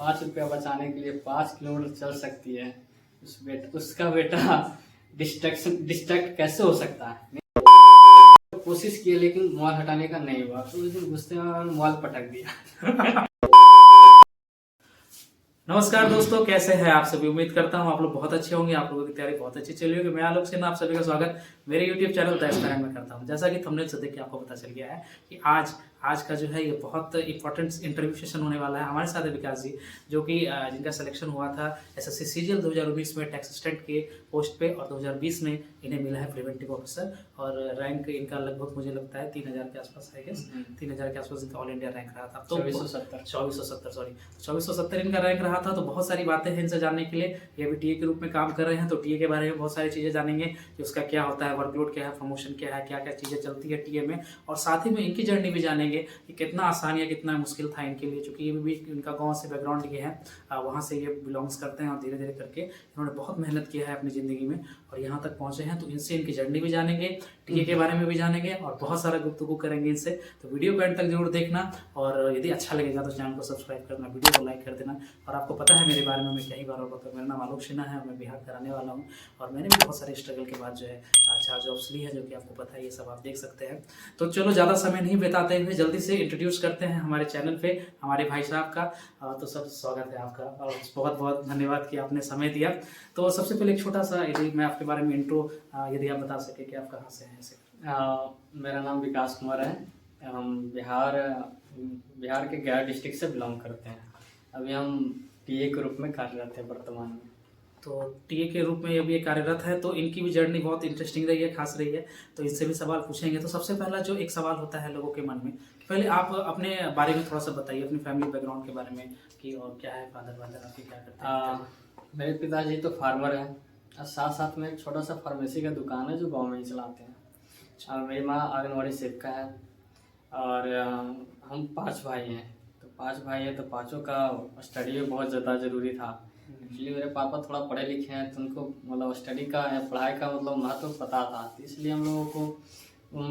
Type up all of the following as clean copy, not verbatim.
5 रुपया बचाने के लिए 5 किलोमीटर चल सकती है, उसका बेटा डिस्ट्रैक्ट कैसे हो सकता है। कोशिश की लेकिन मोबाइल हटाने का नहीं हुआ, तो उस दिन गुस्से में मोबाइल पटक दिया। नमस्कार दोस्तों, कैसे हैं आप सभी। उम्मीद करता हूं आप लोग बहुत अच्छे होंगे, आप लोगों की तैयारी बहुत अच्छी चली होगी। मैं आलोक सिन्हा आप सभी का स्वागत मेरे YouTube चैनल द एक्सपेरिमेंट में करता हूं। जैसा कि थंबनेल से देख के आपको पता चल गया है कि आज का जो है ये बहुत इंपॉर्टेंट इंटरव्यू सेशन होने वाला है। हमारे साथ है विकास जी, जो कि जिनका सिलेक्शन हुआ था SSC CGL 2019 में टैक्स असिस्टेंट के पोस्ट पे, और 2020 में इन्हें मिला है प्रिवेंटिव ऑफिसर, और रैंक इनका लगभग मुझे लगता है 3000 के आसपास है। 3000 के आसपास इनका ऑल इंडिया रैंक रहा था। तो 2470 इनका रैंक रहा था। तो बहुत सारी बातें हैं इनसे जानने के लिए। ये भी टीए के रूप में काम कर रहे हैं, तो टीए के बारे में बहुत सारी चीज़ें जानेंगे कि उसका क्या होता है, वर्कलोड क्या है, प्रमोशन क्या है, क्या क्या चीज़ें चलती है टीए में, और साथ ही में इनकी जर्नी भी जानेंगे कि कितना आसान या कितना मुश्किल था इनके लिए, क्योंकि ये भी इनका गांव से बैकग्राउंड ये है, वहाँ से ये बिलोंग्स करते हैं, और धीरे धीरे करके इन्होंने बहुत मेहनत किया है अपनी ज़िंदगी में और यहाँ तक पहुँचे हैं। तो इनसे इनकी जर्नी भी जानेंगे, टीए के बारे में भी जानेंगे, और बहुत सारा गुफ्तगू करेंगे इनसे। तो वीडियो को एंड तक जरूर देखना, और यदि अच्छा लगेगा तो चैनल को सब्सक्राइब करना, वीडियो को लाइक कर देना। और आपको पता है मेरे बारे में मैं क्या ही बार बताऊँ, मेरा नाम आलोक सिन्हा है और मैं बिहार का रहने वाला हूँ, और मैंने भी बहुत सारे स्ट्रगल के बाद जो है 4 जॉब्स ली है, जो कि आपको पता है, ये सब आप देख सकते हैं। तो चलो ज़्यादा समय नहीं बिताते हुए जल्दी से इंट्रोड्यूस करते हैं हमारे चैनल पे हमारे भाई साहब का। तो सब स्वागत है आपका, और बहुत बहुत धन्यवाद कि आपने समय दिया। तो सबसे पहले एक छोटा सा यदि मैं आपके बारे में इंट्रो यदि आप बता सके कि आप कहाँ से हैं ऐसे। मेरा नाम विकास कुमार है। हम बिहार के गया डिस्ट्रिक्ट से बिलोंग करते हैं। अभी हम टीए के रूप में कार्यरत हैं वर्तमान में। तो टीए के रूप में अभी ये कार्यरत है, तो इनकी भी जर्नी बहुत इंटरेस्टिंग रही है, खास रही है, तो इनसे भी सवाल पूछेंगे। तो सबसे पहला जो एक सवाल होता है लोगों के मन में, पहले आप अपने बारे में थोड़ा सा बताइए, अपनी फैमिली बैकग्राउंड के बारे में कि और क्या है, फादर आपके क्या करते हैं। मेरे पिताजी तो फार्मर हैं, और साथ साथ में एक छोटा सा फार्मेसी का दुकान है जो गांव में ही चलाते हैं। और मेरी माँ आंगनवाड़ी सेविका है, और हम 5 भाई हैं। तो 5 भाई हैं, तो पाँचों का स्टडी भी बहुत ज़्यादा ज़रूरी था। इसलिए मेरे पापा थोड़ा पढ़े लिखे हैं, तो उनको मतलब स्टडी का या पढ़ाई का मतलब महत्व पता था, तो इसलिए हम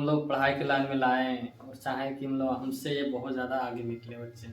लोग पढ़ाई के लाइन में लाए, और चाहें कि मतलब हमसे ये बहुत ज़्यादा आगे निकले बच्चे।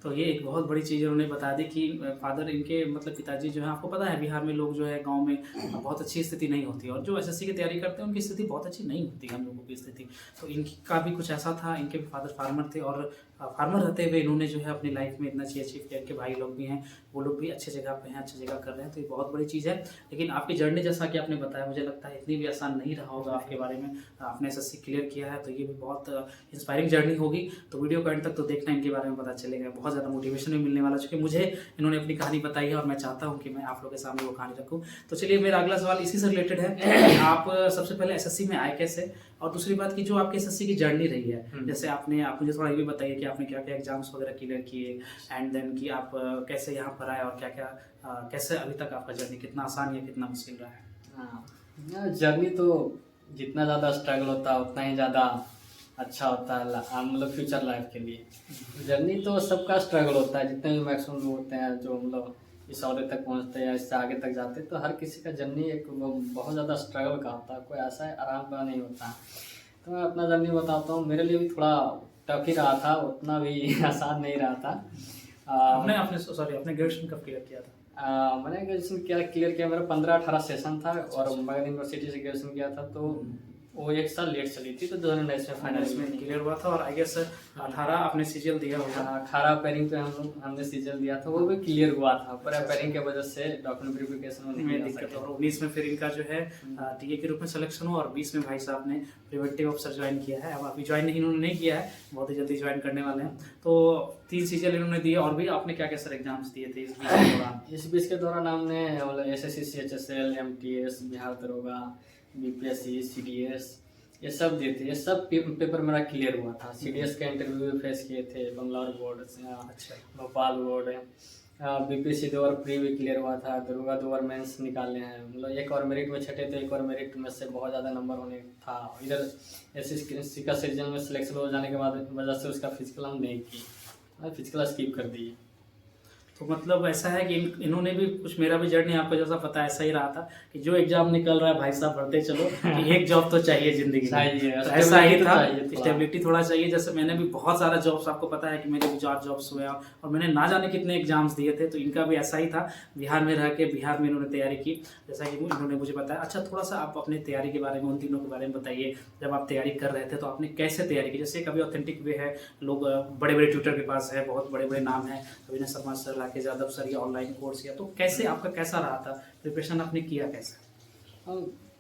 तो ये एक बहुत बड़ी चीज़ उन्होंने बता दी कि फादर इनके मतलब पिताजी जो है, आपको पता है बिहार में लोग जो है गांव में बहुत अच्छी स्थिति नहीं होती, और जो SSC की तैयारी करते हैं उनकी स्थिति बहुत अच्छी नहीं होती, हम लोगों की स्थिति। तो इनकी का भी कुछ ऐसा था, इनके भी फादर फार्मर थे, और फार्मर रहते हुए इन्होंने जो है अपनी लाइफ में इतना चीज़ अचीव किया। इनके भाई लोग भी हैं, वो लोग भी अच्छे जगह पे हैं, अच्छी जगह कर रहे हैं, तो ये बहुत बड़ी चीज़ है। लेकिन आपकी जर्नी जैसा कि आपने बताया, मुझे लगता है इतनी भी आसान नहीं रहा होगा आपके बारे में। आपने SSC क्लियर किया है, तो ये भी बहुत इंस्पायरिंग जर्नी होगी। तो वीडियो को एंड तक तो देखना, इनके बारे में पता चलेगा, बहुत ज़्यादा मोटिवेशन भी मिलने वाला, क्योंकि मुझे इन्होंने अपनी कहानी बताई है, और मैं चाहता हूँ कि मैं आप लोगों के सामने वो कहानी रखूँ। तो चलिए, मेरा अगला सवाल इसी से रिलेटेड है। आप सबसे पहले SSC में आए कैसे, और दूसरी बात की जो आपकी SSC की जर्नी रही है, जैसे आप मुझे थोड़ा ये भी बताइए कि आपने क्या क्या एग्जाम्स वगैरह क्लियर किए, एंड देन कि आप कैसे यहाँ पर आए, और क्या क्या कैसे अभी तक आपका जर्नी कितना आसान या कितना मुश्किल रहा है। हाँ, जर्नी तो जितना ज़्यादा स्ट्रगल होता है उतना ही ज़्यादा अच्छा होता है, मतलब फ्यूचर लाइफ के लिए। जर्नी तो सबका स्ट्रगल होता है, जितने भी मैक्सिमम लोग होते हैं जो मतलब इस औहदे तक पहुंचते हैं या इससे आगे तक जाते हैं, तो हर किसी का जर्नी एक बहुत ज़्यादा स्ट्रगल का होता है, कोई ऐसा आराम का नहीं होता। तो मैं अपना जर्नी बताता हूँ। मेरे लिए भी थोड़ा टफ ही रहा था, उतना भी आसान नहीं रहा था। आपने ग्रेजुएशन कब क्लियर किया था? मैंने ग्रेजुएशन क्लियर किया, मेरा 15-18 सेशन था, और मगध यूनिवर्सिटी से ग्रेजुएशन किया था, तो वो 1 साल लेट चली थी, तो 2019 में फाइनल में क्लियर हुआ था। और आई गेस 18 आपने CGL दिया होगा। 18 पेयरिंग पे हमने CGL दिया था, वो भी क्लियर हुआ था, पर पेयरिंग की वजह से डॉक्यूमेंट वेरिफिकेशन में दिक्कत। और 19 में फिर इनका जो है टीए के रूप में सिलेक्शन हुआ, और 20 में भाई साहब ने प्रिवेंटिव ऑफिसर ज्वाइन किया है। अब अभी ज्वाइन इन्होंने नहीं किया है, बहुत ही जल्दी ज्वाइन करने वाले हैं। तो 3 CGL इन्होंने दिए, और भी आपने क्या क्या सर एग्जाम्स दिए थे इस बीच के दौरान हमने मतलब SSC CHSL MTS बिहार दरोगा BPSC CDS ये सब दिए थे। ये सब पेपर मेरा क्लियर हुआ था। CDS का इंटरव्यू भी फेस किए थे, बंगलौर बोर्ड, अच्छा भोपाल बोर्ड, BPSC 2 बार प्री भी क्लियर हुआ था, दरोगा 2 बार मेंस निकाले हैं। मतलब एक और मेरिट में छठे थे, एक और मेरिट में से बहुत ज़्यादा नंबर होने था। इधर SSC का सीजन में सिलेक्शन हो जाने के बाद वजह से उसका फिजिकल हम नहीं किए, फिजिकल स्किप कर दिए। तो मतलब ऐसा है कि इन्होंने भी कुछ, मेरा भी जर्नी आपको जैसा पता है ऐसा ही रहा था कि जो एग्जाम निकल रहा है भाई साहब भरते चलो कि एक जॉब तो चाहिए जिंदगी में, तो ऐसा ही था, स्टेबिलिटी थोड़ा चाहिए। जैसे मैंने भी बहुत सारा जॉब्स, आपको पता है कि मेरे भी 4 जॉब्स हुए और मैंने ना जाने कितने एग्जाम्स दिए थे, तो इनका भी ऐसा ही था। बिहार में रह के बिहार में इन्होंने तैयारी की, जैसा कि इन्होंने मुझे बताया। अच्छा, थोड़ा सा आप अपने तैयारी के बारे में, उन तीनों के बारे में बताइए। जब आप तैयारी कर रहे थे तो आपने कैसे तैयारी की? जैसे कभी ऑथेंटिक वे है, लोग बड़े बड़े ट्यूटर के पास है, बहुत बड़े बड़े नाम है, अभिनय शर्मा सर, राकेश यादव सर, या ऑनलाइन कोर्स किया, तो कैसे आपका कैसा रहा था प्रिपरेशन, आपने किया कैसे?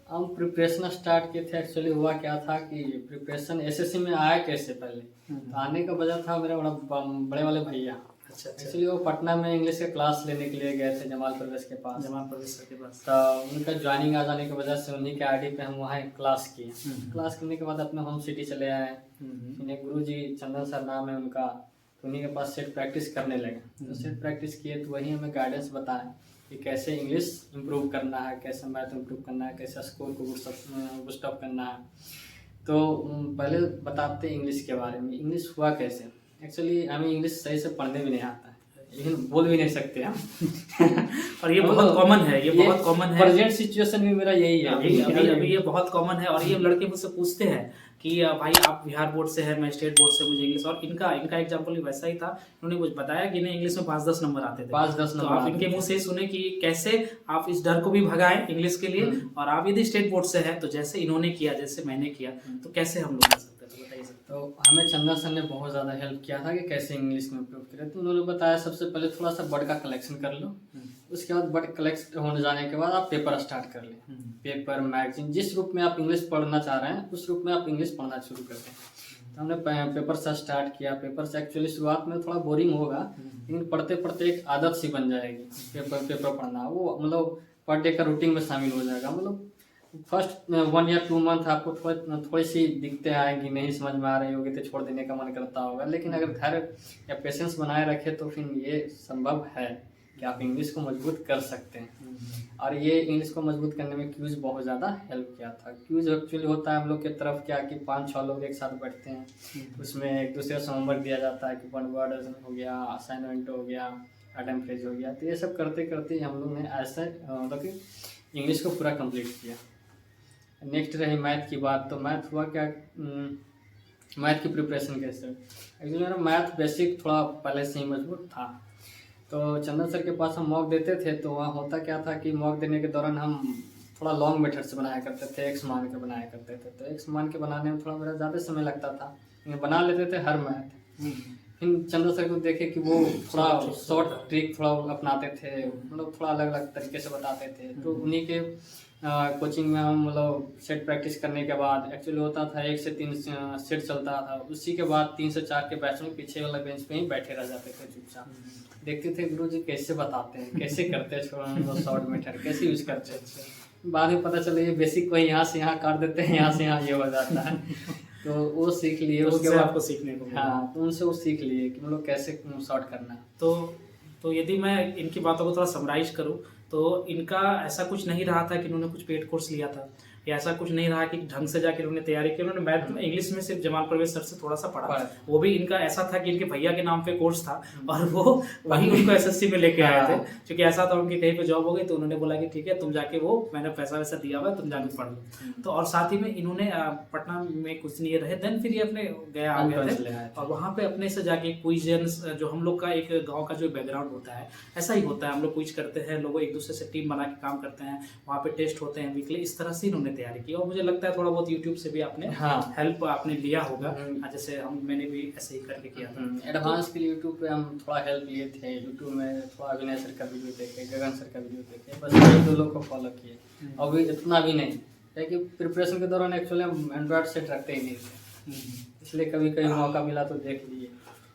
हम प्रिपरेशन स्टार्ट किए थे। एक्चुअली हुआ क्या था कि प्रिपरेशन एसएससी में आया कैसे पहले, तो आने का वजह था मेरा बड़े वाले भैया। अच्छा। एक्चुअली वो पटना में इंग्लिश के क्लास लेने के लिए गए थे जमाल परवेश के पास। सर के पास, तो उनका ज्वाइनिंग आ जाने की वजह से उन्हीं के आईडी पे हम वहाँ क्लास किए। क्लास करने के बाद अपने होम सिटी चले आए। फिर गुरु जी चंदन सर नाम है उनका, तो उन्हीं के पास सेट प्रैक्टिस करने लगे। तो सेट प्रैक्टिस किए तो वही हमें गाइडेंस बताए कि कैसे इंग्लिश इम्प्रूव करना है, कैसे मैथ इम्प्रूव करना है, कैसे स्कोर को बूस्ट अप करना है। तो पहले बताते इंग्लिश के बारे में, इंग्लिश हुआ कैसे। एक्चुअली हमें इंग्लिश सही से पढ़ने भी नहीं आता है, लेकिन बोल भी नहीं सकते हम। और ये बहुत कॉमन है, ये बहुत कॉमन है। प्रेजेंट सिचुएशन में मेरा यही है अभी ये बहुत कॉमन है। और ये लड़के मुझसे पूछते हैं कि भाई आप बिहार बोर्ड से है, मैं स्टेट बोर्ड से, मुझे इंग्लिश, और इनका एग्जाम्पल भी वैसा ही था। उन्होंने मुझे बताया कि इन्हें इंग्लिश में 5-10 नंबर आते थे। 5-10 नंबर। तो आप इनके मुंह से सुने कि कैसे आप इस डर को भी भगाएं इंग्लिश के लिए। और आप यदि स्टेट बोर्ड से है तो जैसे इन्होंने किया, जैसे मैंने किया, तो कैसे हम लोग कर सकते हैं, तो बताइए सर। तो हमें चंदा सर ने बहुत ज़्यादा हेल्प किया था कि कैसे इंग्लिश में इम्प्रूव करें। तो उन्होंने बताया सबसे पहले थोड़ा सा वर्ड का कलेक्शन कर लो, उसके बाद वर्ड कलेक्ट होने जाने के बाद आप पेपर स्टार्ट कर लें। पेपर, मैगजीन, जिस रूप में आप इंग्लिश पढ़ना चाह रहे हैं उस रूप में आप इंग्लिश पढ़ना शुरू कर दें। तो हमने पेपर से स्टार्ट किया। पेपर से एक्चुअली शुरुआत में थोड़ा बोरिंग होगा, लेकिन पढ़ते पढ़ते एक आदत सी बन जाएगी पेपर पढ़ना। वो मतलब पर डे का रूटीन में शामिल हो जाएगा। मतलब फर्स्ट 1 या 2 मंथ आपको थोड़ी सी दिक्कतें आएंगी, नहीं समझ में आ रही होगी तो छोड़ देने का मन करता होगा, लेकिन अगर धैर्य या पेशेंस बनाए रखे तो फिर ये संभव है कि आप इंग्लिश को मजबूत कर सकते हैं। और ये इंग्लिश को मजबूत करने में क्यूज बहुत ज़्यादा हेल्प किया था। क्यूज एक्चुअली होता है हम लोग की तरफ क्या कि 5-6 लोग एक साथ बैठते हैं, उसमें एक दूसरे से होमवर्क दिया जाता है कि वन वर्ड हो गया, असाइनमेंट हो गया, आइटम फ्रेज हो गया। तो ये सब करते करते हम लोग ने ऐसा मतलब कि इंग्लिश को पूरा कंप्लीट किया। नेक्स्ट रही मैथ की बात। तो मैथ हुआ क्या, मैथ की प्रिपरेशन कैसे। एक्चुअली मेरा मैथ बेसिक थोड़ा पहले से ही मजबूत था। तो चंदन सर के पास हम मॉक देते थे, तो वहाँ होता क्या था कि मॉक देने के दौरान हम थोड़ा लॉन्ग मेथड से बनाया करते थे, एक्स मान के बनाया करते थे। तो एक्स मान के बनाने में थोड़ा मेरा ज़्यादा समय लगता था, लेकिन बना लेते थे हर मैथ। फिर चंदन सर को देखे कि वो थोड़ा शॉर्ट ट्रिक थोड़ा अपनाते थे, मतलब थोड़ा अलग अलग तरीके से बताते थे। तो उन्हीं के कोचिंग में हम मतलब सेट प्रैक्टिस करने के बाद एक्चुअली होता था 1 से 3 सेट चलता था। उसी के बाद 3 से 4 के बैच में पीछे वाला बेंच पे ही बैठे रह जाते थे चुपचाप। देखते थे गुरु जी कैसे बताते हैं, कैसे करते हैं शॉर्ट मेथड, कैसे यूज करते हैं। बाद में पता चला ये बेसिक को यहाँ से यहाँ काट देते हैं, यहाँ से यहाँ ये हो जाता है। तो वो सीख लिए, उसके बाद आपको सीखने को। हाँ, तो उनसे वो सीख लिए कि मतलब कैसे शॉर्ट करना है। तो यदि मैं इनकी बातों को थोड़ा समराइज करूँ तो इनका ऐसा कुछ नहीं रहा था कि इन्होंने कुछ पेड कोर्स लिया था, या ऐसा कुछ नहीं रहा कि ढंग से जाके उन्होंने तैयारी की। उन्होंने मैथ में इंग्लिश में सिर्फ जमाल परवेज सर से थोड़ा सा पढ़ा। वो भी इनका ऐसा था कि इनके भैया के नाम पे कोर्स था और वो वही उनको एसएससी में लेके आए थे। क्योंकि ऐसा था उनके कहीं पे जॉब हो गई तो उन्होंने बोला कि ठीक है तुम जाके, वो मैंने पैसा वैसा दिया हुआ है, तुम जाके पढ़ लो। तो और साथ ही में इन्होंने पटना में कुछ दिन ये रहे, देन फिर ये अपने गया आ गए थे और वहाँ पे अपने से जाके क्विज़, जो हम लोग का एक गाँव का जो बैकग्राउंड होता है ऐसा ही होता है, हम लोग क्विज करते हैं, लोग एक दूसरे से टीम बना के काम करते हैं, वहाँ पे टेस्ट होते हैं वीकली। इस तरह से इन्होंने तैयारी की और मुझे लगता है थोड़ा बहुत यूट्यूब से भी आपने हेल्प आपने लिया होगा, जैसे मैंने भी ऐसे ही करके किया था। एडवांस के लिए यूट्यूब पे हम थोड़ा हेल्प लिए थे। यूट्यूब में थोड़ा अभिनय सर का वीडियो देखे, गगन सर का वीडियो देखे, बस 1-2 लोग को फॉलो किए। और भी इतना भी नहीं, क्योंकि प्रिपरेशन के दौरान एक्चुअली हम एंड्रॉयड सेट रखते ही नहीं थे, इसलिए कभी कभी मौका मिला तो देख लिए।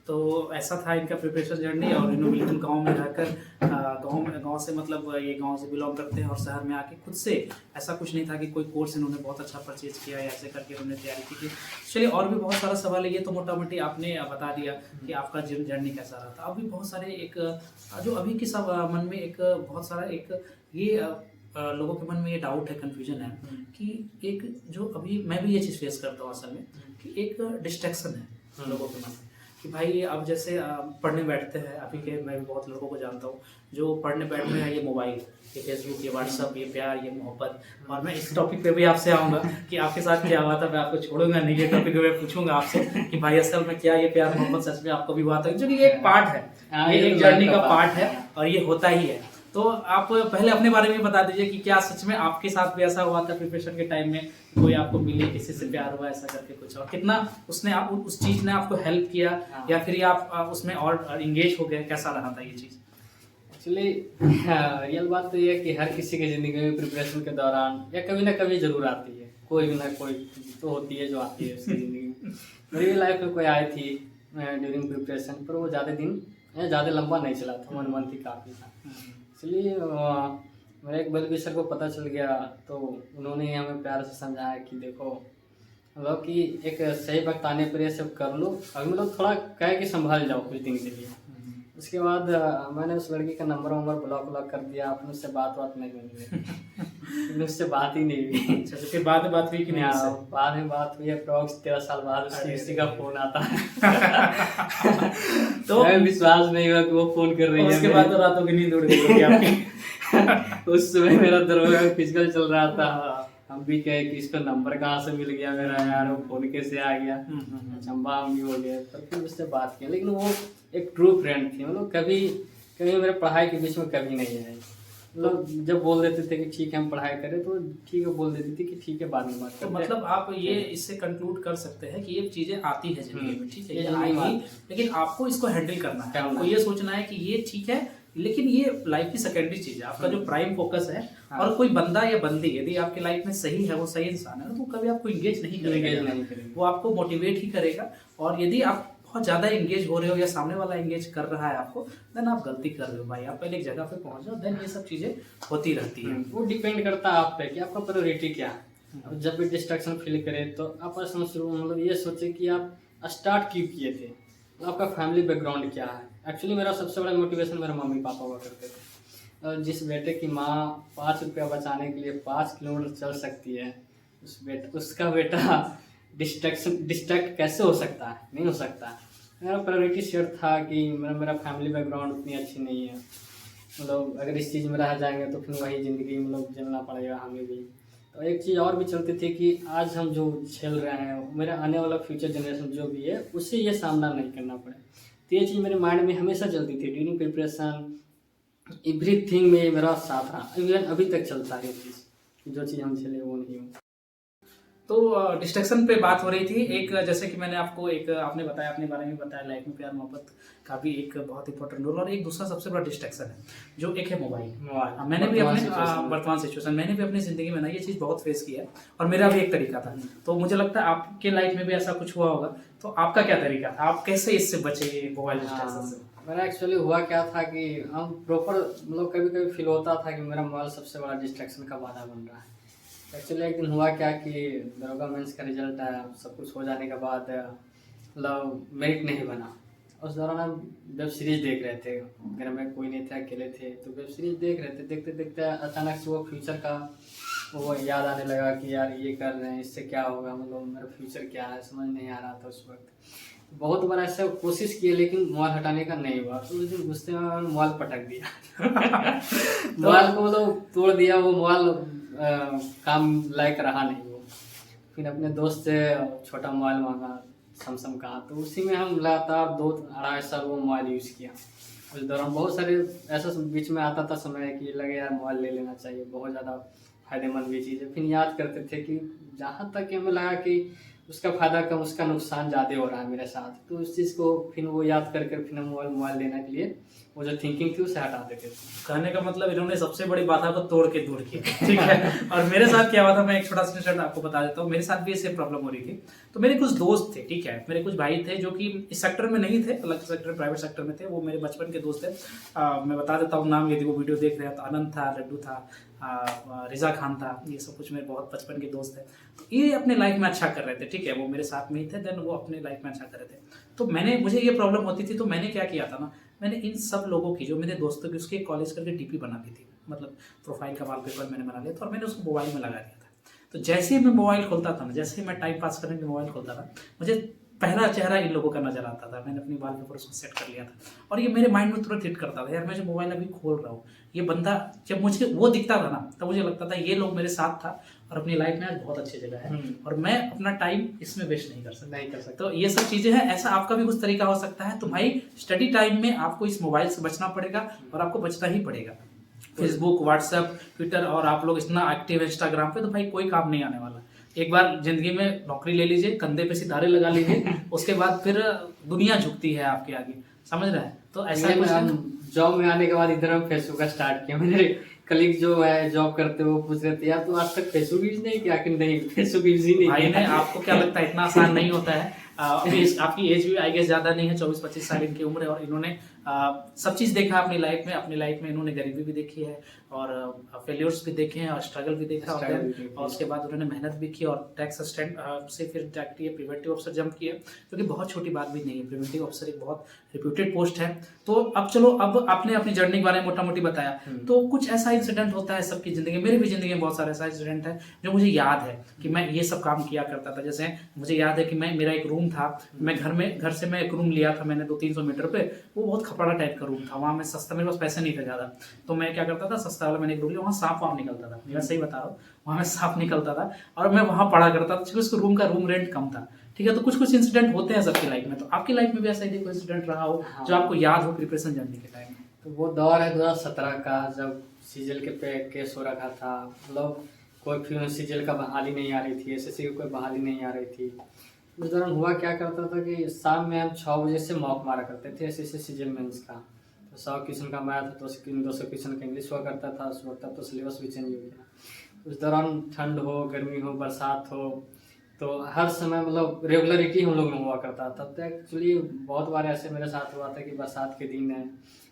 तो ऐसा था इनका प्रिपरेशन जर्नी। और इन्होंने बिल्कुल गाँव में रहकर, गाँव से मतलब ये गाँव से बिलोंग करते हैं और शहर में आके खुद से, ऐसा कुछ नहीं था कि कोई कोर्स इन्होंने बहुत अच्छा परचेज किया या ऐसे करके उन्होंने तैयारी की थी। चलिए, और भी बहुत सारा सवाल है, ये तो मोटा मोटी आपने बता दिया कि आपका जर्नी कैसा रहा था। अभी बहुत सारे एक जो अभी के सब मन में एक बहुत सारा एक ये लोगों के मन में ये डाउट है, कन्फ्यूजन है कि एक जो अभी मैं भी ये चीज़ फेस करता हूँ असल में, कि एक डिस्ट्रैक्शन है लोगों के मन में। कि भाई अब जैसे पढ़ने बैठते हैं, अभी के मैं भी बहुत लड़कों को जानता हूँ जो पढ़ने बैठ रहे हैं, ये मोबाइल, ये फेसबुक, ये व्हाट्सअप, ये प्यार, ये मोहब्बत। और मैं इस टॉपिक पे भी आपसे आऊँगा कि आपके साथ क्या हुआ था, मैं आपको छोड़ूंगा नहीं, ये टॉपिक मैं पूछूंगा आपसे कि भाई असल में क्या ये प्यार मोहब्बत सच में आपको भी हुआ था, जो कि ये एक पार्ट है, ये एक जर्नी का पार्ट है और ये होता ही है। तो आप पहले अपने बारे में बता दीजिए कि क्या सच में आपके साथ भी ऐसा हुआ था प्रिपरेशन के टाइम में, कोई आपको मिले, किसी से प्यार हुआ ऐसा करके कुछ, और कितना उसने आप उस चीज ने आपको हेल्प किया, या फिर आप उसमें और इंगेज हो गए, कैसा रहा था ये चीज? एक्चुअली रियल बात तो ये है कि हर किसी की ज़िंदगी में प्रिपरेशन के दौरान या कभी ना कभी ज़रूर आती है, कोई ना कोई तो होती है जो आती है उसकी ज़िंदगी में। मेरी लाइफ में कोई आई थी ड्यूरिंग प्रिपरेशन, पर वो ज़्यादा लंबा नहीं चला था, 1 मंथ ही काफ़ी था। इसलिए मेरे एक बल्कि सर को पता चल गया, तो उन्होंने हमें प्यार से समझाया कि देखो मतलब कि एक सही वक्त आने पर ये सब कर लो, अभी मतलब थोड़ा कह के संभाल जाओ कुछ दिन के लिए। उसके बाद मैंने उस लड़की का नंबर ब्लॉक कर दिया, अपने उससे बात नहीं हुई, उससे बात ही नहीं हुई। अच्छा, फिर बाद में बात हुई कि नहीं उससे? बाद में बात हुई, अप्रॉक्स 13 साल बाद उसकी किसी का फोन आता है। तो विश्वास नहीं हुआ कि वो फोन कर रही है। उसके बाद तो रातों की नींद उड़ गई होगी आपकी। उस समय मेरा दरवाजा फिजिकल चल रहा था, हम भी कहे कि इसका नंबर कहाँ से मिल गया मेरा यार, वो फोन कैसे आ गया, चंबा हम भी हो गए। पर फिर उससे बात किया, लेकिन वो एक ट्रू फ्रेंड थी, मतलब कभी मेरे पढ़ाई के बीच में कभी नहीं आई। मतलब जब बोल देते थे कि ठीक है हम पढ़ाई करें तो ठीक है बोल देती थी कि ठीक है बाद में बात करते हैं। तो मतलब आप ये इससे कंक्लूड कर सकते हैं कि ये चीजें आती है जिंदगी में, ठीक है, ये आएगी, आएगी, लेकिन आपको इसको हैंडल करना है। आपको ये सोचना है कि ये ठीक है, लेकिन ये लाइफ की सेकेंडरी चीज है, आपका जो प्राइम फोकस है। और कोई बंदा या बंदी यदि आपकी लाइफ में सही है, वो सही इंसान है, तो कभी आपको इंगेज नहीं करेगा, वो आपको मोटिवेट ही करेगा। और यदि आप बहुत ज्यादा इंगेज हो रहे हो या सामने वाला इंगेज कर रहा है आपको, देन आप गलती कर रहे हो भाई। आप पहले एक जगह पे पहुंच जाओ, देन ये सब चीजें होती रहती है। वो डिपेंड करता है आप पे कि आपका प्रायोरिटी क्या है। अब जब भी डिस्ट्रैक्शन फील करे तो आप मतलब ये सोचे कि आप स्टार्ट क्यों किए थे, आपका फैमिली बैकग्राउंड क्या है। एक्चुअली मेरा सबसे बड़ा मोटिवेशन मेरे मम्मी पापा हुआ करते थे। और जिस बेटे की माँ 5 रुपया बचाने के लिए 5 किलोमीटर चल सकती है, उसका बेटा डिस्ट्रैक्ट कैसे हो सकता है? नहीं हो सकता। मेरा प्रायोरिटी सेट था कि मेरा फैमिली बैकग्राउंड उतनी अच्छी नहीं है, मतलब अगर इस चीज़ में रह जाएंगे तो फिर वही ज़िंदगी मतलब झेलना पड़ेगा हमें भी। तो एक चीज़ और भी चलती थी कि आज हम जो झेल रहे हैं, मेरा आने वाला फ्यूचर जनरेशन जो भी है उससे ये सामना नहीं करना पड़े। तो ये चीज़ मेरे माइंड में हमेशा चलती थी ड्यूरिंग प्रिपरेशन, एवरीथिंग में मेरा साथ रहा, इवन अभी तक चलता है ये चीज़, जो चीज़ हम झेले वो नहीं हो। तो डिस्ट्रैक्शन पे बात हो रही थी, एक जैसे कि मैंने आपको एक आपने बताया, अपने बारे में बताया, लाइफ में प्यार मोहब्बत का भी एक बहुत इंपॉर्टेंट रोल, और एक दूसरा सबसे बड़ा डिस्ट्रैक्शन है जो एक है मोबाइल। मैंने भी अपने वर्तमान सिचुएशन, मैंने भी अपनी जिंदगी में ना ये चीज़ बहुत फेस किया है, और मेरा भी एक तरीका था। तो मुझे लगता है आपके लाइफ में भी ऐसा कुछ हुआ होगा, तो आपका क्या तरीका था, आप कैसे इससे बचे मोबाइल डिस्ट्रैक्शन से? मेरा एक्चुअली हुआ क्या था कि हम प्रॉपर मतलब कभी फील होता था कि मेरा मोबाइल सबसे बड़ा डिस्ट्रैक्शन का बाधा बन रहा है। एक्चुअली एक दिन हुआ क्या कि दरोगा मेंस का रिजल्ट आया, सब कुछ हो जाने के बाद मतलब मेरिट नहीं बना। उस दौरान हम वेब सीरीज़ देख रहे थे, घर में कोई नहीं था, अकेले थे, तो वेब सीरीज़ देख रहे थे। देखते देखते अचानक से वो फ्यूचर का वो याद आने लगा कि यार ये कर रहे हैं, इससे क्या होगा, मतलब मेरा फ्यूचर क्या है, समझ नहीं आ रहा था उस वक्त। बहुत बार ऐसा कोशिश की लेकिन मोबाइल हटाने का नहीं हुआ, तो उस दिन गुस्से में मैंने मोबाइल पटक दिया। मोबाइल को मतलब तोड़ दिया, वो मोबाइल काम लायक रहा नहीं वो। फिर अपने दोस्त से छोटा मोबाइल मांगा सैमसंग का, तो उसी में हम लगातार 2-2.5 साल वो मोबाइल यूज़ किया। उस दौरान बहुत सारे ऐसा बीच में आता था समय कि लगे यार मोबाइल ले लेना चाहिए, बहुत ज़्यादा फायदेमंद भी चीज़ है। फिर याद करते थे कि जहाँ तक हमें लगा कि उसका फ़ायदा कम उसका नुकसान ज़्यादा हो रहा है मेरे साथ, तो उस चीज़ को फिर वो याद कर फिर मोबाइल लेने के लिए वो जो थिंकिंग थी उसे हटा देते थे। कहने का मतलब इन्होंने सबसे बड़ी बाधा को तोड़ के दूर किया, ठीक है। और मेरे साथ क्या हुआ था, मैं एक छोटा सा इंसिडेंट आपको बता देता हूँ। मेरे साथ भी ऐसे प्रॉब्लम हो रही थी। तो मेरे कुछ दोस्त थे, ठीक है, मेरे कुछ भाई थे जो कि इस सेक्टर में नहीं थे, अलग सेक्टर प्राइवेट सेक्टर में थे। वो मेरे बचपन के दोस्त थे। मैं बता देता हूँ नाम, यदि वो वीडियो देख रहे हैं तो आनंद था, लड्डू था, रिजा खान था, ये सब कुछ मेरे बहुत बचपन के दोस्त हैं। ये अपने लाइफ में अच्छा कर रहे थे, ठीक है, वो मेरे साथ में ही थे। देन वो अपने लाइफ में अच्छा कर रहे थे। तो मुझे ये प्रॉब्लम होती थी, तो मैंने क्या किया था ना, मैंने इन सब लोगों की, जो मेरे दोस्तों की, उसके कॉलेज करके डीपी बना दी थी, मतलब प्रोफाइल का वॉलपेपर मैंने बना लिया था, और मैंने उसको मोबाइल में लगा दिया था। तो जैसे ही मैं मोबाइल खोलता था ना, जैसे ही मैं टाइम पास करने के मोबाइल खोलता था, मुझे पहला चेहरा इन लोगों का नजर आता था। मैंने अपनी वॉलपेपर उसको सेट कर लिया था और ये मेरे माइंड में तुरंत हिट करता था, यार मैं जो मोबाइल अभी खोल रहा हूँ, ये बंदा जब मुझे वो दिखता था ना तब मुझे लगता था ये लोग मेरे साथ था और अपनी लाइफ में आज बहुत अच्छी जगह है और मैं अपना टाइम इसमें वेस्ट नहीं कर सकता। तो ये सब चीजें हैं। ऐसा आपका भी कुछ तरीका हो सकता है, तो भाई स्टडी टाइम में आपको इस मोबाइल से बचना पड़ेगा और आपको बचना ही पड़ेगा। फेसबुक, व्हाट्सएप, ट्विटर और आप लोग इतना एक्टिव है इंस्टाग्राम पे, तो भाई कोई काम नहीं आने वाला। एक बार जिंदगी में नौकरी ले लीजिए, कंधे पे सितारे लगा लीजिए, उसके बाद फिर दुनिया झुकती है आपके आगे, समझ रहे हैं? तो ऐसा कुछ जॉब में आने के बाद इधर हम फेसबुक का स्टार्ट किया। मेरे कलीग जो है जॉब करते हो पूछ रहे थे यार तू आज तक फेसबुक यूज नहीं किया कि नहीं फेसबुक यूज ही नहीं भाई ने आपको क्या लगता है इतना आसान नहीं होता है? अभी आपकी एज भी आई गेस ज्यादा नहीं है, 24-25 साल इनकी उम्र है और इन्होंने सब चीज देखा अपनी लाइफ में। अपनी लाइफ में इन्होंने गरीबी भी देखी है और फेलियर्स भी देखे हैं और स्ट्रगल भी देखा और उसके बाद उन्होंने मेहनत भी की और टैक्स असिस्टेंट से फिर जाके ये प्रिवेंटिव ऑफिसर जंप किया, क्योंकि बहुत छोटी बात भी नहीं है। प्रिवेंटिव ऑफिसर एक बहुत रिप्यूटेड पोस्ट है। तो अब चलो, अब आपने अपनी जर्नी के बारे में मोटा मोटी बताया, तो कुछ ऐसा इंसिडेंट होता है सबकी जिंदगी, मेरी भी जिंदगी में बहुत सारे ऐसा इंसिडेंट है जो मुझे याद है कि मैं ये सब काम किया करता था। जैसे मुझे याद है कि मेरा एक रूम था, मैं घर से मैं एक रूम लिया था मैंने 200-300 मीटर पे, वो बहुत खपड़ा टाइप का रूम था। वहाँ मैं सस्ता, मेरे पास पैसे नहीं थे ज़्यादा, तो मैं क्या करता था, सस्ता वाला मैंने एक रूम लिया, वहाँ सांप वाप निकलता था, मैं सही बता रहा हूँ, वहाँ में सांप निकलता था और मैं वहाँ पढ़ा करता था क्योंकि उसको रूम का रूम रेंट कम था। ठीक है, तो कुछ इंसिडेंट होते हैं सबकी लाइफ में, तो आपकी लाइफ में भी ऐसा ही कोई इंसिडेंट रहा हो जो आपको याद हो प्रिपरेशन जर्नी के टाइम में? तो वो दौर है 2017 का, जब सीजल के पे केस हो रखा था। मतलब कोई सीजल का बहाली नहीं आ रही थी, एसएससी की कोई बहाली नहीं आ रही थी। उस दौरान हुआ क्या करता था कि शाम में हम 6 बजे से मॉक मारा करते थे एसएससी सीजल मेंस का। तो 100 क्वेश्चन का मैथ, 200 क्वेश्चन का इंग्लिश हुआ करता था उस वक्त। तो सिलेबस भी चेंज हो गया। उस दौरान ठंड हो, गर्मी हो, बरसात हो, तो हर समय मतलब रेगुलरिटी हम लोग में हुआ करता था। तो एक्चुअली बहुत बार ऐसे मेरे साथ हुआ था कि बरसात के दिन है,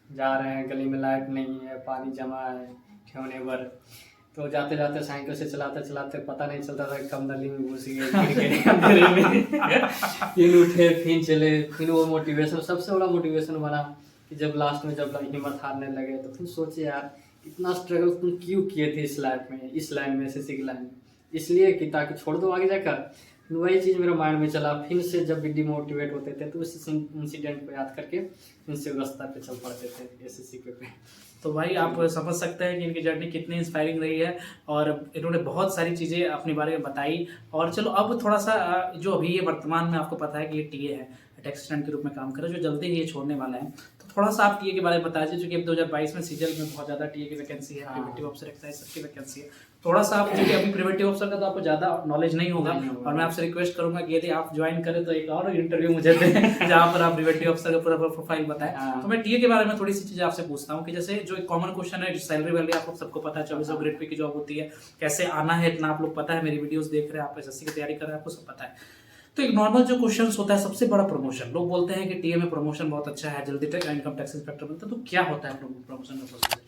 जा रहे हैं, गली में लाइट नहीं है, पानी जमा है ठेवने पर, तो जाते जाते साइकिल से चलाते चलाते पता नहीं चलता था कब नली में घुस गए अंधेरे में। फिर उठे, फिर चले, फिर वो मोटिवेशन, सबसे बड़ा मोटिवेशन बना कि जब लास्ट में जब हिम्मत हारने लगे तो फिर सोचे यार इतना स्ट्रगल तुम क्यों किए थे इस लाइफ में, इस लाइन में, एसएससी की लाइन में, इसलिए कि ताकि छोड़ दो आगे जाकर। वही चीज़ मेरे माइंड में चला। फिर से जब भी डिमोटिवेट होते थे तो उस इंसिडेंट को याद करके फिर से रास्ता पे चल पड़ते थे एसएससी के पे। तो भाई आप समझ सकते हैं कि इनकी जर्नी कितनी इंस्पायरिंग रही है और इन्होंने बहुत सारी चीज़ें अपने बारे में बताई। और चलो अब थोड़ा सा जो अभी ये वर्तमान में आपको पता है कि ये टीए है, टैक्स असिस्टेंट के रूप में काम कर रहे हैं, जो जल्दी ही ये छोड़ने वाला है, तो थोड़ा सा आप टीए के बारे में बता दीजिए, क्योंकि अब 2022 में सीजल में बहुत ज़्यादा टीए की वैकेंसी है, प्रिवेंटिव ऑफिसर एक्साइज सबकी वैकेंसी है। थोड़ा सा आप, क्योंकि अभी प्रिवेंटिव ऑफिसर का तो आपको ज़्यादा नॉलेज नहीं होगा और मैं आपसे रिक्वेस्ट करूंगा कि यदि आप ज्वाइन करें तो एक और इंटरव्यू मुझे दें जहाँ पर आप प्रिवेंटिव ऑफिसर का पूरा प्रोफाइल बताएं। तो मैं टीए के बारे में थोड़ी सी चीज़ें आपसे पूछता हूँ कि जैसे जो एक कॉमन क्वेश्चन है, सैलरी वैलरी आपको सबको पता है, 2400 ग्रेड पे की जॉब होती है, कैसे आना है इतना आप लोग पता है, मेरी वीडियोस देख रहे हैं, आप एसएससी की तैयारी कर रहे हैं, आपको सब पता है। तो एक नॉर्मल जो क्वेश्चन होता है, सबसे बड़ा प्रमोशन, लोग बोलते हैं कि टीए में प्रमोशन बहुत अच्छा है, जल्दी इनकम टैक्स इंस्पेक्टर बनता है, तो क्या होता है प्रमोशन का प्रोसेस?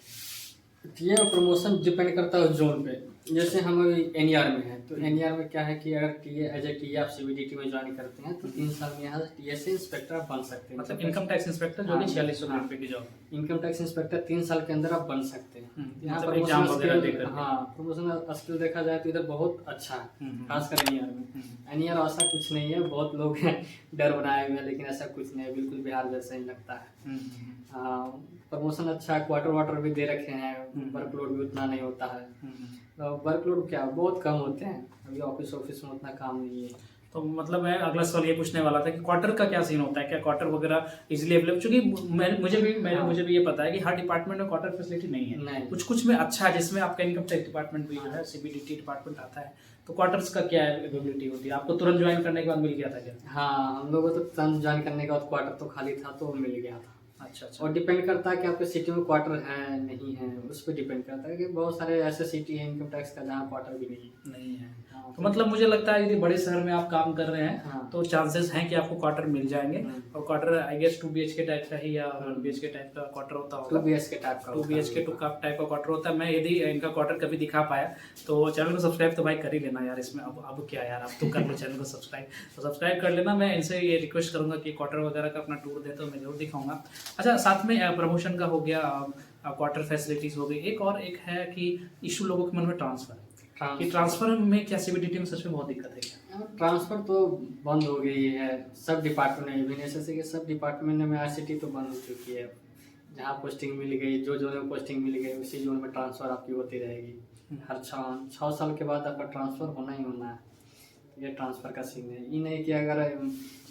टीए प्रमोशन डिपेंड करता है जोन पे। जैसे हम अभी एनईआर में हैं, तो एनईआर में क्या है कि अगर टीए एज ए टीए आप सीबीडीटी में ज्वाइन करते हैं तो 3 साल में यहाँ टीए से इंस्पेक्टर बन सकते हैं। मतलब इनकम टैक्स इंस्पेक्टर जो कि 4600 ग्रेड पे की जॉब, इनकम टैक्स इंस्पेक्टर 3 साल के अंदर आप बन सकते हैं। यहाँ पर एग्जाम वगैरह देकर, हाँ प्रमोशन स्किल देखा जाए तो इधर बहुत अच्छा है, खासकर एनईआर में। एनईआर ऐसा कुछ नहीं है, बहुत लोग डर बनाए हुए हैं, लेकिन ऐसा कुछ नहीं है, बिल्कुल बिहार जैसा ही लगता है। प्रमोशन अच्छा है, क्वार्टर वाटर भी दे रखे हैं, वर्कलोड भी उतना नहीं होता है। तो वर्कलोड क्या बहुत कम होते हैं, अभी ऑफिस में उतना काम नहीं है। तो मतलब मैं अगला सवाल ये पूछने वाला था कि क्वार्टर का क्या सीन होता है, क्या क्वार्टर वगैरह इजीली अवेलेबल? क्योंकि मुझे भी ये पता है कि हर डिपार्टमेंट में क्वार्टर फैसिलिटी नहीं है, कुछ में अच्छा है, जिसमें आपका इनकम टैक्स डिपार्टमेंट भी जो है, सीबीडीटी डिपार्टमेंट आता है, तो क्वार्टर्स का क्या अवेलेबिलिटी होती है? आपको तुरंत ज्वाइन करने के बाद मिल गया था क्या? हाँ, हम लोगों को तो तुरंत ज्वाइन करने के बाद क्वार्टर तो खाली था तो मिल गया था। अच्छा। और डिपेंड करता है कि आपके सिटी में क्वार्टर है नहीं है, उस पर डिपेंड करता है कि बहुत सारे ऐसे सिटी हैं इनकम टैक्स का जहाँ क्वार्टर भी नहीं है। हाँ, तो मतलब मुझे लगता है यदि बड़े शहर में आप काम कर रहे हैं, हाँ, तो चांसेस हैं कि आपको क्वार्टर मिल जाएंगे। और quarter I guess 2 BHK type का ही या 1 BHK टाइप का क्वार्टर होता होगा। 2 BHK टाइप का 2 BHK टाइप का क्वार्टर होता है। मैं यदि इनका क्वार्टर कभी दिखा पाया तो चैनल को सब्सक्राइब तो भाई कर ही लेना यार, इसमें अब क्या यार, अब तो कर लो चैनल को सब्सक्राइब, तो सब्सक्राइब कर लेना। मैं इनसे ये रिक्वेस्ट करूंगा कि क्वार्टर वगैरह का अपना टूर दे तो मैं जरूर दिखाऊंगा। अच्छा, साथ में प्रमोशन का हो गया, क्वार्टर फैसिलिटीज हो गई, एक है कि इशू लोगों के मन में कि ट्रांसफर में क्या सीबीडीटी में सच में बहुत दिक्कत है क्या? ट्रांसफ़र तो बंद हो गई है सब डिपार्टमेंट में, इवन ऐसे कि सब डिपार्टमेंट में आरसीटी तो बंद हो चुकी है। जहाँ पोस्टिंग मिल गई, जो जोन में पोस्टिंग मिल गई उसी जोन में ट्रांसफ़र आपकी होती रहेगी। हर 6 साल के बाद आपका ट्रांसफ़र होना ही होना है। ये ट्रांसफ़र का सीन है। ये नहीं कि अगर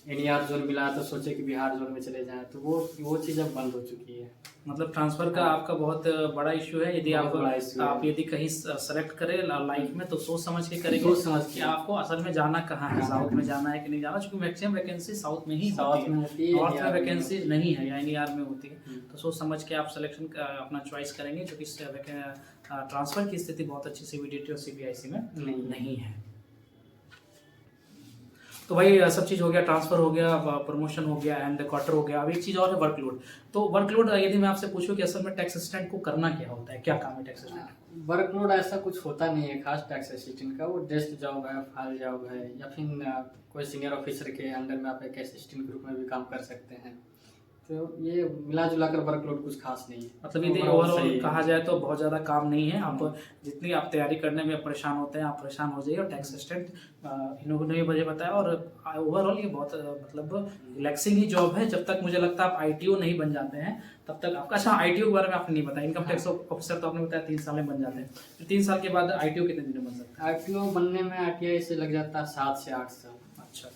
एनईआर जोन मिला तो सोचे कि बिहार जोन में चले जाएँ, तो वो चीज़ अब बंद हो चुकी है। मतलब ट्रांसफर का आपका बहुत बड़ा इशू है। यदि आप यदि कहीं सेलेक्ट करें लाइफ में तो सोच समझ के करेंगे, सोच समझ कि आपको असल में जाना कहाँ है, साउथ में जाना है कि नहीं जाना, क्योंकि मैक्सिमम वैकेंसी साउथ में ही होती है, नॉर्थ में वैकेंसी नहीं है या एनईआर में होती है। तो सोच समझ के आप सिलेक्शन अपना चॉइस करेंगे, क्योंकि ट्रांसफर की स्थिति बहुत अच्छी सीबीडीटी और सीबीआईसी में नहीं है। तो भाई सब चीज़ हो गया, ट्रांसफर हो गया, प्रमोशन हो गया एंड क्वार्टर हो गया। अब एक चीज़ और है वर्कलोड। तो वर्कलोड यदि मैं आपसे पूछूं कि असल में टैक्स असिस्टेंट को करना क्या होता है, क्या काम है टैक्स असिस्टेंट? वर्कलोड ऐसा कुछ होता नहीं है खास टैक्स असिस्टेंट का। वो डेस्क जॉब है, फाइल जॉब है, या फिर कोई सीनियर ऑफिसर के अंडर में आप एक असिस्टेंट ग्रुप में भी काम कर सकते हैं। तो ये मिला जुला कर वर्कलोड कुछ खास नहीं है। मतलब यदि ओवरऑल कहा जाए तो बहुत ज़्यादा काम नहीं है। आप जितनी आप तैयारी करने में परेशान होते हैं, आप परेशान हो जाइए। और टैक्स असिस्टेंट इन्होंने भी मुझे बताया, और ओवरऑल ये बहुत मतलब रिलैक्सिंग ही जॉब है। जब तक मुझे लगता है आप आईटीओ नहीं बन जाते हैं तब तक आपका। अच्छा, आईटीओ के बारे में आपने नहीं बताया। इनकम टैक्स ऑफिसर तो आपने बताया 3 साल में बन जाते हैं, फिर 3 साल के बाद आईटीओ कितने दिन में बन सकता है? आईटीओ बनने में आरटीआई से लग जाता है 7 से 8 साल। अच्छा,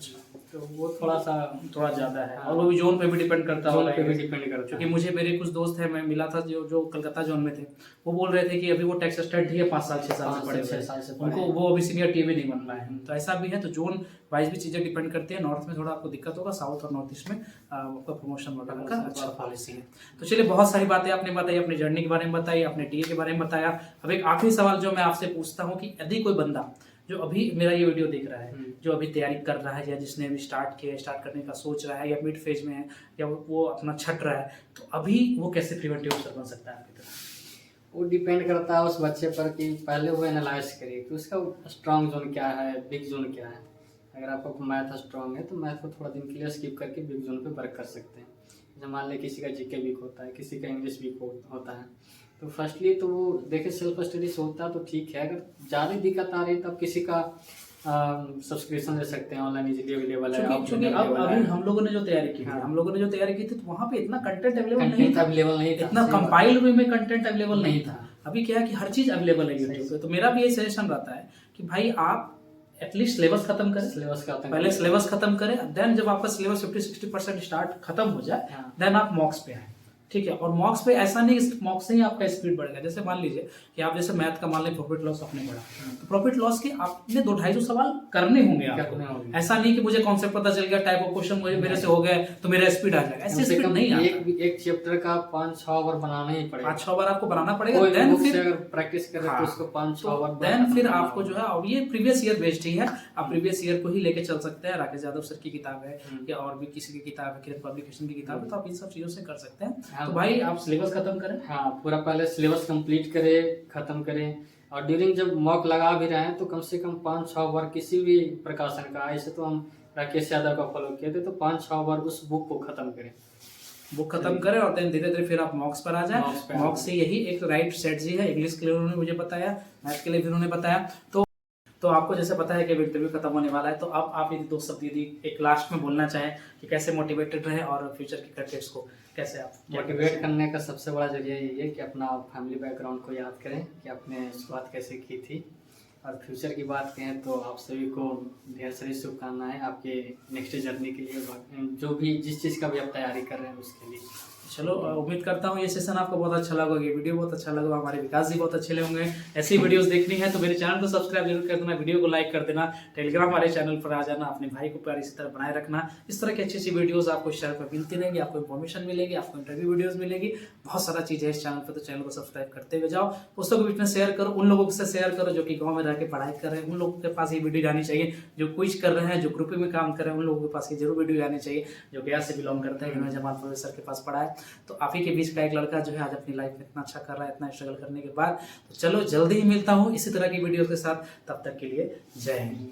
तो वो थोड़ा ज़्यादा है। और वो भी जोन पे भी डिपेंड करता है, क्योंकि मुझे मेरे कुछ दोस्त हैं, मैं मिला था जो कलकत्ता जोन में थे, वो बोल रहे थे कि अभी वो टैक्स असिस्टेंट ही है 5 साल 6 साल से पढ़े हुए, उनको वो अभी सीनियर टीए भी नहीं बन पाए हैं। तो ऐसा भी है। तो जोन वाइज भी चीज़ें डिपेंड करती है। नॉर्थ में थोड़ा आपको दिक्कत होगा, साउथ और नॉर्थ ईस्ट में आपका प्रमोशन वगैरह का अच्छा पॉलिसी है। तो चलिए, बहुत सारी बातें आपने बताई, अपनी जर्नी के बारे में बताई, अपने टीए के बारे में बताया। अब एक आखिरी सवाल जो मैं आपसे पूछता हूँ कि यदि कोई बंदा जो अभी मेरा ये वीडियो देख रहा है, जो अभी तैयारी कर रहा है, या जिसने अभी स्टार्ट करने का सोच रहा है, या मिड फेज में है, या वो अपना छट रहा है, तो अभी वो कैसे प्रिवेंटिव ऑफिसर बन सकता है आपकी तरफ? वो डिपेंड करता है उस बच्चे पर कि पहले वो एनालाइज करे कि उसका स्ट्रॉन्ग जोन क्या है, बिग जोन क्या है। अगर आपको मैथ स्ट्रॉन्ग है तो मैथ को थोड़ा दिन के लिए स्किप करके बिग जोन पे वर्क कर सकते हैं। जैसे मान लें किसी का जीके वीक होता है, किसी का इंग्लिश वीक होता है, तो फर्स्टली तो वो देखे सेल्फ स्टडी से होता है तो ठीक है। अगर ज़्यादा दिक्कत आ रही है तब किसी का सब्सक्रिप्शन ले सकते हैं, ऑनलाइन इजीली अवेलेबल है। अब अभी हम लोगों ने जो तैयारी की थी तो वहाँ पे इतना कंटेंट अवेलेबल नहीं था, इतना कंपाइल्ड वे में कंटेंट अवेलेबल नहीं था। अभी क्या है कि हर चीज़ अवेलेबल है यूट्यूब पे। तो मेरा भी यही सजेशन रहता है कि भाई आप एटलीस्ट सिलेबस खत्म करें, पहले सिलेबस खत्म करें, देन जब आपका सिलेबस 50-60% स्टार्ट खत्म हो जाए, देन आप मॉक्स पे आए। ठीक है। और मॉक्स पे ऐसा नहीं, मॉक्स से ही आपका स्पीड बढ़ेगा। जैसे मान लीजिए कि आप जैसे मैथ का मान लें प्रॉफिट लॉस आपने पढ़ा, तो प्रॉफिट लॉस के आपने 200-250 सवाल करने होंगे आपको। ऐसा नहीं कि मुझे कॉन्सेप्ट पता चल गया, टाइप ऑफ क्वेश्चन मुझे मेरे से हो गए तो मेरा स्पीड आ जाएगा। ऐसे स्पीड नहीं आता। एक चैप्टर का 5-6 बार बनाना ही पड़ेगा, 5-6 बार आपको बनाना पड़ेगा। देन फिर अगर प्रैक्टिस करें तो उसको 5-6 बार, देन फिर आपको जो है, अब ये प्रीवियस ईयर बेस्ड ही है, आप प्रीवियस ईयर को ही लेके चल सकते हैं। राकेश यादव सर की किताब है या और भी किसी की किताब है, किरण पब्लिकेशन की किताब है, तो आप इन सब चीजों से कर सकते हैं। तो भाई आप सिलेबस खत्म करें, पूरा पहले सिलेबस कंप्लीट करें, खत्म करें। और ड्यूरिंग जब मॉक लगा भी रहे हैं तो कम से कम 5-6 बार किसी भी प्रकाशन का, ऐसे तो हम राकेश यादव का फॉलो किए थे, तो 5-6 बार उस बुक को खत्म करें और देन धीरे धीरे फिर आप मॉक्स पर आ जाए। मॉक्स से यही एक राइट स्ट्रेटजी है। इंग्लिश के लिए उन्होंने मुझे बताया, मैथ के लिए भी उन्होंने बताया। तो आपको जैसे पता है कि इंटरव्यू खत्म होने वाला है, तो अब आप यदि 2 शब्द यदि एक लास्ट में बोलना चाहें कि कैसे मोटिवेटेड रहे और फ्यूचर के कैंडिडेट्स को कैसे आप मोटिवेट करने का सबसे बड़ा जरिया यही है कि अपना फैमिली बैकग्राउंड को याद करें कि आपने शुरुआत कैसे की थी। और फ्यूचर की बात करें तो आप सभी को ढेर सारी शुभकामनाएं आपके नेक्स्ट जर्नी के लिए, जो भी जिस चीज़ का भी आप तैयारी कर रहे हैं उसके लिए। चलो, उम्मीद करता हूँ ये सेशन आपको बहुत अच्छा लगा, ये वीडियो बहुत अच्छा लगा, हमारे विकास जी बहुत अच्छे होंगे। ऐसी वीडियोस देखनी है तो मेरे चैनल को सब्सक्राइब जरूर कर देना, वीडियो को लाइक कर देना, टेलीग्राम हमारे चैनल पर आ जाना, अपने भाई को प्यार इसी तरह बनाए रखना। इस तरह की अच्छी अच्छी वीडियोस आपको इस चैनल पर मिलती रहेंगी, आपको इन्फॉर्मेशन मिलेगी, आपको इंटरव्यू वीडियोस मिलेगी, बहुत सारा चीज़ है इस चैनल पर। तो चैनल को सब्सक्राइब करते हुए जाओ, दोस्तों को भी शेयर करो, उन लोगों से शेयर करो जो कि गाँव में रह के पढ़ाई कर रहे हैं, उन लोगों के पास ये वीडियो जानी चाहिए। जो क्विज कर रहे हैं, जो ग्रुप में काम कर रहे हैं, उन लोगों के पास ये जरूर वीडियो जानी चाहिए, जो गया से बिलोंग करते हैं, जिन्होंने जमाल प्रोफेसर के पास पढ़ा है। तो आप ही के बीच का एक लड़का जो है आज अपनी लाइफ में इतना अच्छा कर रहा है, इतना स्ट्रगल करने के बाद। तो चलो, जल्दी ही मिलता हूँ इसी तरह की वीडियो के साथ, तब तक के लिए जय हिंद।